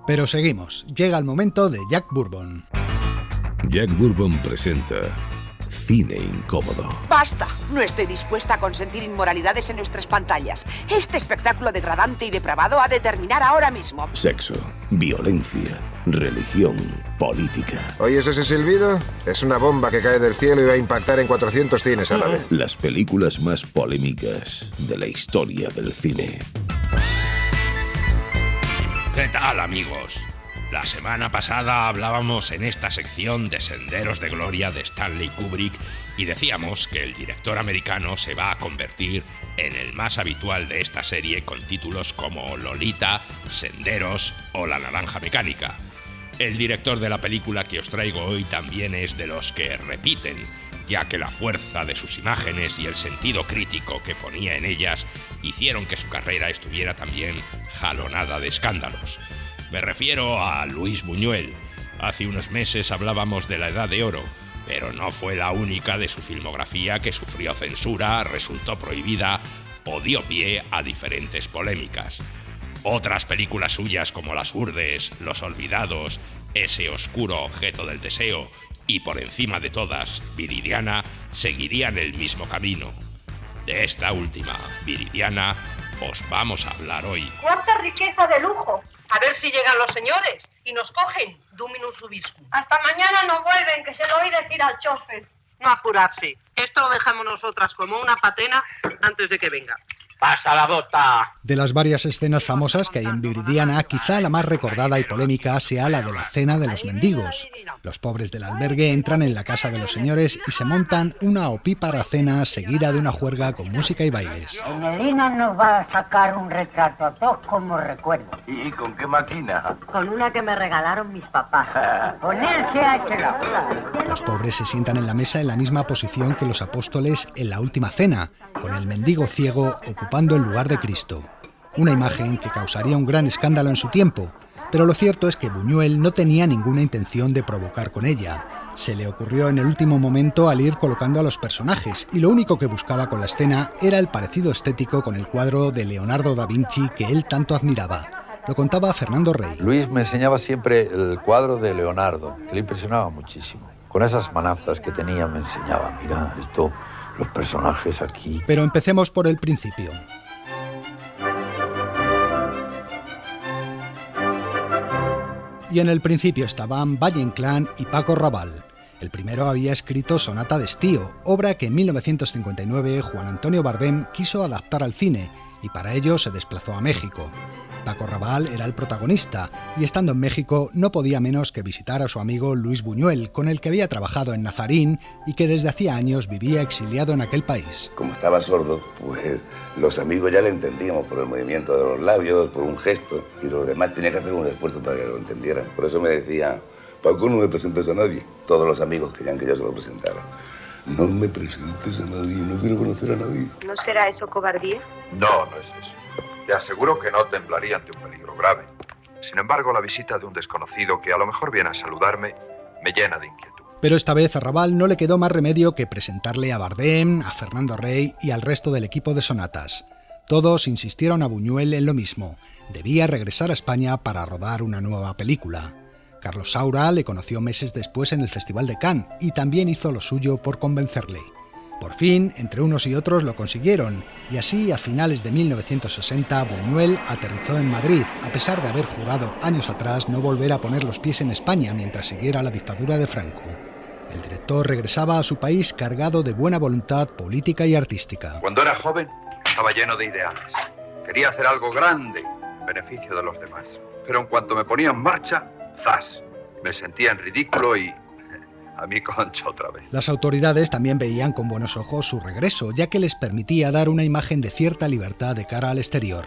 Pero seguimos, llega el momento de Jack Bourbon. Jack Bourbon presenta Cine Incómodo. ¡Basta! No estoy dispuesta a consentir inmoralidades en nuestras pantallas. Este espectáculo degradante y depravado ha de terminar ahora mismo. Sexo, violencia, religión, política. ¿Oyes ese silbido? Es una bomba que cae del cielo y va a impactar en 400 cines a la vez. Las películas más polémicas de la historia del cine. ¿Qué tal, amigos? La semana pasada hablábamos en esta sección de Senderos de Gloria de Stanley Kubrick y decíamos que el director americano se va a convertir en el más habitual de esta serie con títulos como Lolita, Senderos o La Naranja Mecánica. El director de la película que os traigo hoy también es de los que repiten, ya que la fuerza de sus imágenes y el sentido crítico que ponía en ellas hicieron que su carrera estuviera también jalonada de escándalos. Me refiero a Luis Buñuel. Hace unos meses hablábamos de La Edad de Oro, pero no fue la única de su filmografía que sufrió censura, resultó prohibida o dio pie a diferentes polémicas. Otras películas suyas como Las Urdes, Los Olvidados, Ese oscuro objeto del deseo y por encima de todas, Viridiana, seguirían el mismo camino. De esta última, Viridiana, os vamos a hablar hoy. ¡Cuánta riqueza de lujo! A ver si llegan los señores y nos cogen. Dominus Ubiscum. Hasta mañana no vuelven, que se lo oí decir al chofer. No apurarse. Esto lo dejamos nosotras como una patena antes de que venga. ¡Pasa la bota! De las varias escenas famosas que hay en Viridiana, quizá la más recordada y polémica sea la de la cena de los mendigos. Los pobres del albergue entran en la casa de los señores y se montan una opípara cena seguida de una juerga con música y bailes. Melina nos va a sacar un retrato a todos como recuerdo. ¿Y con qué máquina? Con una que me regalaron mis papás. Con él se ha hecho la... Los pobres se sientan en la mesa en la misma posición que los apóstoles en la última cena, con el mendigo ciego ocupando el lugar de Cristo. Una imagen que causaría un gran escándalo en su tiempo, pero lo cierto es que Buñuel no tenía ninguna intención de provocar con ella. Se le ocurrió en el último momento al ir colocando a los personajes y lo único que buscaba con la escena era el parecido estético con el cuadro de Leonardo da Vinci que él tanto admiraba. Lo contaba Fernando Rey. Luis me enseñaba siempre el cuadro de Leonardo, que le impresionaba muchísimo. Con esas manazas que tenía me enseñaba, mira, esto, los personajes aquí. Pero empecemos por el principio. Y en el principio estaban Valle Inclán y Paco Raval. El primero había escrito Sonata de Estío, obra que en 1959 Juan Antonio Bardem quiso adaptar al cine y para ello se desplazó a México. Paco Raval era el protagonista y estando en México no podía menos que visitar a su amigo Luis Buñuel, con el que había trabajado en Nazarín y que desde hacía años vivía exiliado en aquel país. Como estaba sordo, pues los amigos ya le entendíamos por el movimiento de los labios, por un gesto, y los demás tenían que hacer un esfuerzo para que lo entendieran. Por eso me decía, Paco, no me presentes a nadie. Todos los amigos querían que yo se lo presentara. No me presentes a nadie, no quiero conocer a nadie. ¿No será eso cobardía? No, no es eso. Te aseguro que no temblaría ante un peligro grave. Sin embargo, la visita de un desconocido que a lo mejor viene a saludarme me llena de inquietud. Pero esta vez a Raval no le quedó más remedio que presentarle a Bardem, a Fernando Rey y al resto del equipo de Sonatas. Todos insistieron a Buñuel en lo mismo. Debía regresar a España para rodar una nueva película. Carlos Saura le conoció meses después en el Festival de Cannes y también hizo lo suyo por convencerle. Por fin, entre unos y otros lo consiguieron, y así a finales de 1960 Buñuel aterrizó en Madrid, a pesar de haber jurado años atrás no volver a poner los pies en España mientras siguiera la dictadura de Franco. El director regresaba a su país cargado de buena voluntad política y artística. Cuando era joven, estaba lleno de ideales. Quería hacer algo grande en beneficio de los demás. Pero en cuanto me ponía en marcha, ¡zas! Me sentía en ridículo y... a mi concha otra vez. Las autoridades también veían con buenos ojos su regreso, ya que les permitía dar una imagen de cierta libertad de cara al exterior.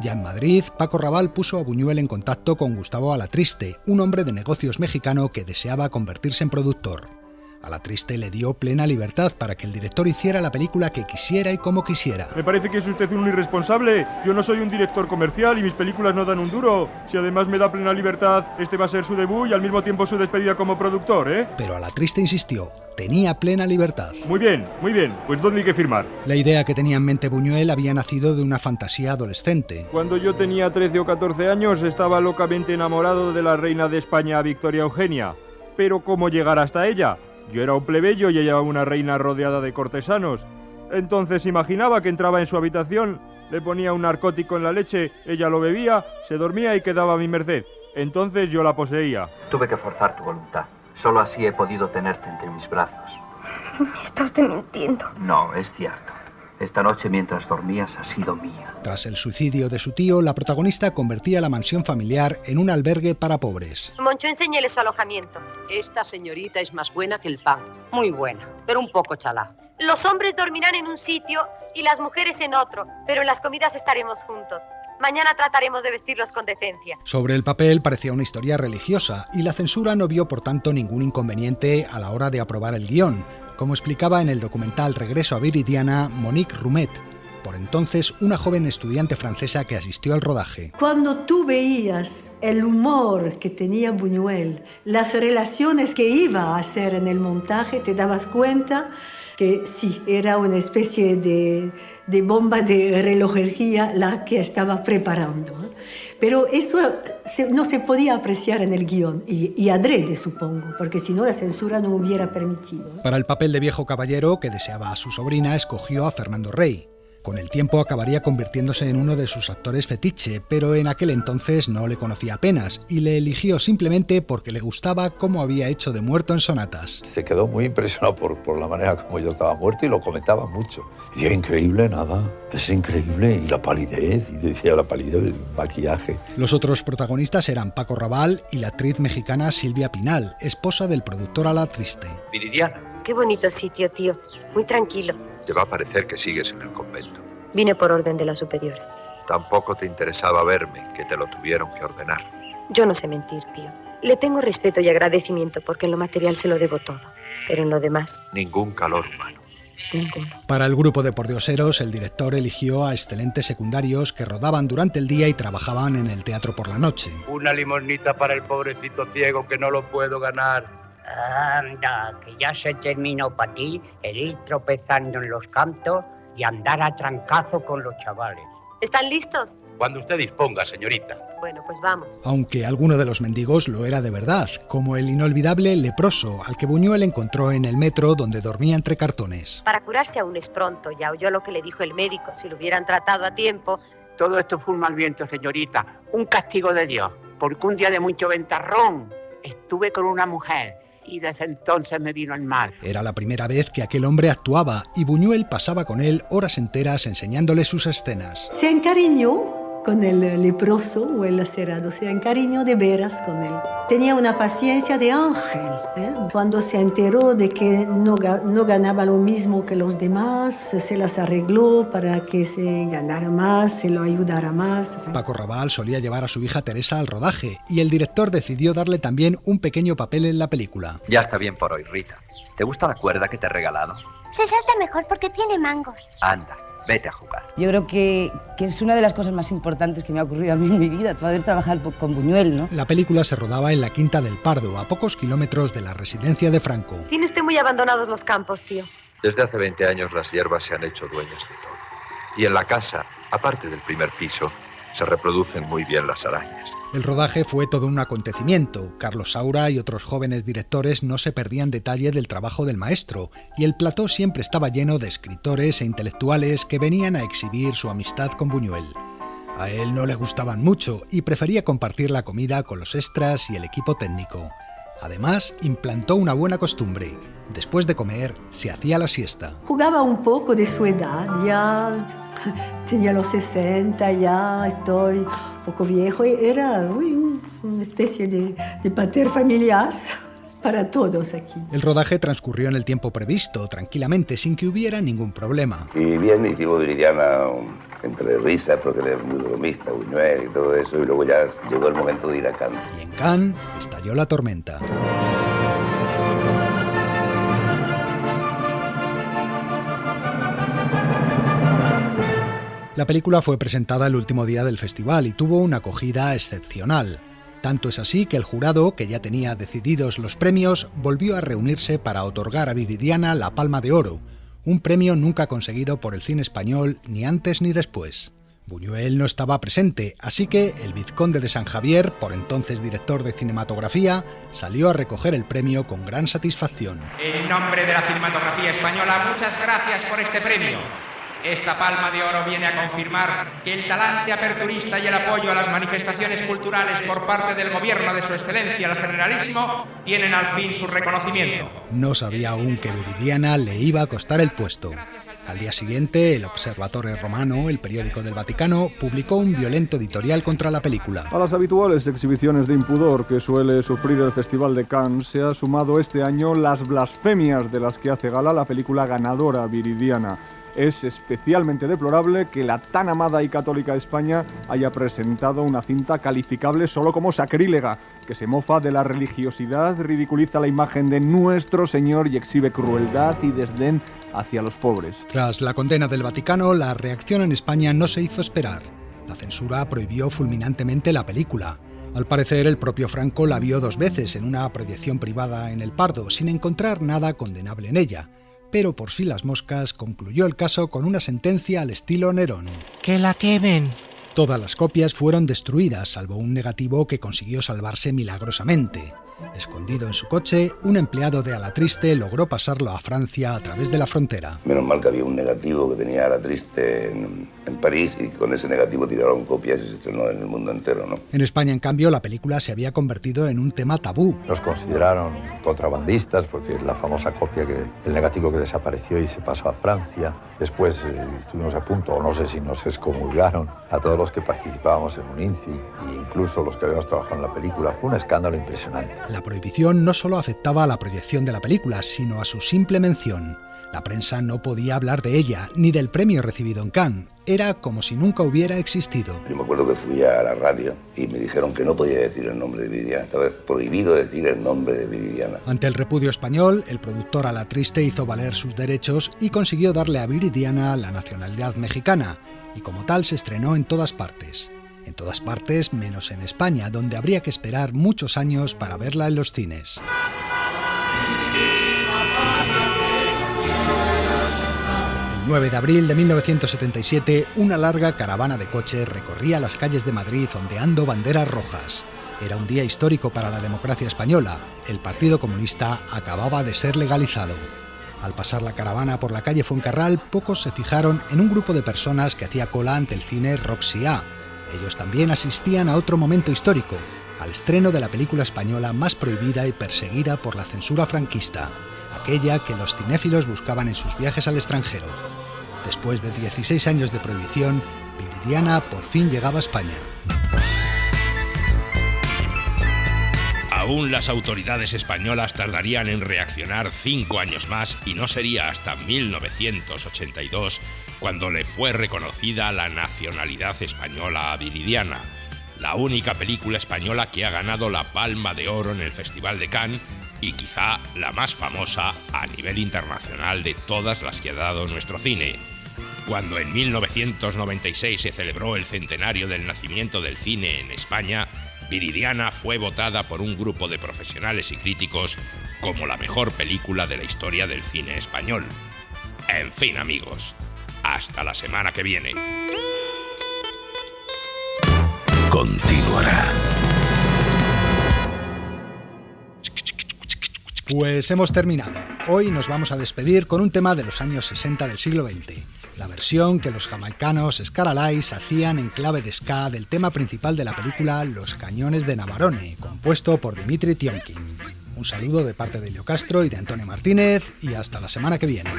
Ya en Madrid, Paco Raval puso a Buñuel en contacto con Gustavo Alatriste, un hombre de negocios mexicano que deseaba convertirse en productor. A la Triste le dio plena libertad para que el director hiciera la película que quisiera y como quisiera. Me parece que es usted un irresponsable. Yo no soy un director comercial y mis películas no dan un duro. Si además me da plena libertad, este va a ser su debut y al mismo tiempo su despedida como productor, ¿eh? Pero a la Triste insistió, tenía plena libertad. Muy bien, pues ¿dónde hay que firmar? La idea que tenía en mente Buñuel había nacido de una fantasía adolescente. Cuando yo tenía 13 o 14 años estaba locamente enamorado de la reina de España, Victoria Eugenia. Pero ¿cómo llegar hasta ella? Yo era un plebeyo y ella una reina rodeada de cortesanos. Entonces imaginaba que entraba en su habitación, le ponía un narcótico en la leche, ella lo bebía, se dormía y quedaba a mi merced. Entonces yo la poseía. Tuve que forzar tu voluntad. Solo así he podido tenerte entre mis brazos. ¿Me está usted mintiendo? No, es cierto. Esta noche mientras dormías ha sido mía. Tras el suicidio de su tío, la protagonista convertía la mansión familiar en un albergue para pobres. Moncho, enséñele su alojamiento. Esta señorita es más buena que el pan. Muy buena, pero un poco chalá. Los hombres dormirán en un sitio y las mujeres en otro, pero en las comidas estaremos juntos. Mañana trataremos de vestirlos con decencia. Sobre el papel parecía una historia religiosa y la censura no vio por tanto ningún inconveniente a la hora de aprobar el guión, como explicaba en el documental Regreso a Viridiana Monique Roumet, por entonces una joven estudiante francesa que asistió al rodaje. Cuando tú veías el humor que tenía Buñuel, las relaciones que iba a hacer en el montaje, te dabas cuenta que sí, era una especie de bomba de relojería la que estaba preparando. Pero eso no se podía apreciar en el guión, y adrede, supongo, porque si no la censura no hubiera permitido. Para el papel de viejo caballero que deseaba a su sobrina, escogió a Fernando Rey. Con el tiempo acabaría convirtiéndose en uno de sus actores fetiche, pero en aquel entonces no le conocía apenas y le eligió simplemente porque le gustaba cómo había hecho de muerto en Sonatas. Se quedó muy impresionado por la manera como yo estaba muerto y lo comentaba mucho. Y decía, increíble, nada, es increíble. Y la palidez, y decía la palidez, el maquillaje. Los otros protagonistas eran Paco Raval y la actriz mexicana Silvia Pinal, esposa del productor A la Triste. Viridiana. Qué bonito sitio, tío. Muy tranquilo. Te va a parecer que sigues en el convento. Vine por orden de la superiora. Tampoco te interesaba verme, que te lo tuvieron que ordenar. Yo no sé mentir, tío. Le tengo respeto y agradecimiento porque en lo material se lo debo todo. Pero en lo demás... Ningún calor humano. Ninguno. Para el grupo de pordioseros, el director eligió a excelentes secundarios que rodaban durante el día y trabajaban en el teatro por la noche. Una limonita para el pobrecito ciego que no lo puedo ganar. Anda, que ya se terminó para ti el ir tropezando en los cantos y andar a trancazo con los chavales. ¿Están listos? Cuando usted disponga, señorita. Bueno, pues vamos. Aunque alguno de los mendigos lo era de verdad, como el inolvidable leproso al que Buñuel encontró en el metro donde dormía entre cartones. Para curarse aún es pronto, ya oyó lo que le dijo el médico. Si lo hubieran tratado a tiempo... Todo esto fue un mal viento, señorita. Un castigo de Dios. Porque un día de mucho ventarrón estuve con una mujer y desde entonces me vino el mal. Era la primera vez que aquel hombre actuaba y Buñuel pasaba con él horas enteras enseñándole sus escenas. Se encariñó con el leproso o el lacerado, se encariñó de veras con él. Tenía una paciencia de ángel, ¿eh? Cuando se enteró de que no ganaba lo mismo que los demás, se las arregló para que se ganara más, se lo ayudara más. Paco Raval solía llevar a su hija Teresa al rodaje y el director decidió darle también un pequeño papel en la película. Ya está bien por hoy, Rita. ¿Te gusta la cuerda que te he regalado? Se salta mejor porque tiene mangos. Anda, vete a jugar. Yo creo que es una de las cosas más importantes que me ha ocurrido a mí en mi vida, poder trabajar con Buñuel, ¿no? La película se rodaba en la Quinta del Pardo, a pocos kilómetros de la residencia de Franco. Tiene usted muy abandonados los campos, tío. Desde hace 20 años las hierbas se han hecho dueñas de todo. Y en la casa, aparte del primer piso, se reproducen muy bien las arañas. El rodaje fue todo un acontecimiento. Carlos Saura y otros jóvenes directores no se perdían detalle del trabajo del maestro, y el plató siempre estaba lleno de escritores e intelectuales que venían a exhibir su amistad con Buñuel. A él no le gustaban mucho y prefería compartir la comida con los extras y el equipo técnico. Además, implantó una buena costumbre. Después de comer, se hacía la siesta. Jugaba un poco de su edad, ya tenía los 60, ya estoy un poco viejo. Era una especie de pater familias para todos aquí. El rodaje transcurrió en el tiempo previsto, tranquilamente, sin que hubiera ningún problema. Y bien, hicimos Viridiana entre risas, porque él es muy bromista, Buñuel y todo eso, y luego ya llegó el momento de ir a Cannes. Y en Cannes estalló la tormenta. La película fue presentada el último día del festival y tuvo una acogida excepcional. Tanto es así que el jurado, que ya tenía decididos los premios, volvió a reunirse para otorgar a Viridiana la Palma de Oro, un premio nunca conseguido por el cine español ni antes ni después. Buñuel no estaba presente, así que el vizconde de San Javier, por entonces director de cinematografía, salió a recoger el premio con gran satisfacción. En nombre de la cinematografía española, muchas gracias por este premio. Esta Palma de Oro viene a confirmar que el talante aperturista y el apoyo a las manifestaciones culturales por parte del gobierno de su excelencia el Generalísimo tienen al fin su reconocimiento. No sabía aún que Viridiana le iba a costar el puesto. Al día siguiente, el Observatore Romano, el periódico del Vaticano, publicó un violento editorial contra la película. A las habituales exhibiciones de impudor que suele sufrir el Festival de Cannes se ha sumado este año las blasfemias de las que hace gala la película ganadora Viridiana. Es especialmente deplorable que la tan amada y católica España haya presentado una cinta calificable solo como sacrílega, que se mofa de la religiosidad, ridiculiza la imagen de nuestro Señor y exhibe crueldad y desdén hacia los pobres. Tras la condena del Vaticano, la reacción en España no se hizo esperar. La censura prohibió fulminantemente la película. Al parecer, el propio Franco la vio 2 veces en una proyección privada en El Pardo, sin encontrar nada condenable en ella. Pero por si las moscas, concluyó el caso con una sentencia al estilo Nerón. ¡Que la quemen! Todas las copias fueron destruidas, salvo un negativo que consiguió salvarse milagrosamente. Escondido en su coche, un empleado de Alatriste logró pasarlo a Francia a través de la frontera. Menos mal que había un negativo que tenía Alatriste en París y con ese negativo tiraron copias y se estrenó en el mundo entero, ¿no? En España, en cambio, la película se había convertido en un tema tabú. Nos consideraron contrabandistas porque la famosa copia, el negativo que desapareció y se pasó a Francia. Después estuvimos a punto, o no sé si nos excomulgaron a todos los que participábamos en un INCI e incluso los que habíamos trabajado en la película. Fue un escándalo impresionante. La prohibición no solo afectaba a la proyección de la película, sino a su simple mención. La prensa no podía hablar de ella, ni del premio recibido en Cannes. Era como si nunca hubiera existido. Yo me acuerdo que fui a la radio y me dijeron que no podía decir el nombre de Viridiana. Estaba prohibido decir el nombre de Viridiana. Ante el repudio español, el productor Alatriste hizo valer sus derechos y consiguió darle a Viridiana la nacionalidad mexicana, y como tal se estrenó en todas partes. En todas partes, menos en España, donde habría que esperar muchos años para verla en los cines. El 9 de abril de 1977, una larga caravana de coches recorría las calles de Madrid ondeando banderas rojas. Era un día histórico para la democracia española. El Partido Comunista acababa de ser legalizado. Al pasar la caravana por la calle Fuencarral, pocos se fijaron en un grupo de personas que hacía cola ante el cine Roxy A. Ellos también asistían a otro momento histórico, al estreno de la película española más prohibida y perseguida por la censura franquista, aquella que los cinéfilos buscaban en sus viajes al extranjero. Después de 16 años de prohibición, Viridiana por fin llegaba a España. Aún las autoridades españolas tardarían en reaccionar 5 años más y no sería hasta 1982 cuando le fue reconocida la nacionalidad española a Viridiana, la única película española que ha ganado la Palma de Oro en el Festival de Cannes y quizá la más famosa a nivel internacional de todas las que ha dado nuestro cine. Cuando en 1996 se celebró el centenario del nacimiento del cine en España, Viridiana fue votada por un grupo de profesionales y críticos como la mejor película de la historia del cine español. En fin, amigos, hasta la semana que viene. Continuará. Pues hemos terminado. Hoy nos vamos a despedir con un tema de los años 60 del siglo XX. La versión que los jamaicanos Scaralais hacían en clave de ska del tema principal de la película Los Cañones de Navarone, compuesto por Dimitri Tiomkin. Un saludo de parte de Elio Castro y de Antonio Martínez y hasta la semana que viene.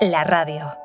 la radio.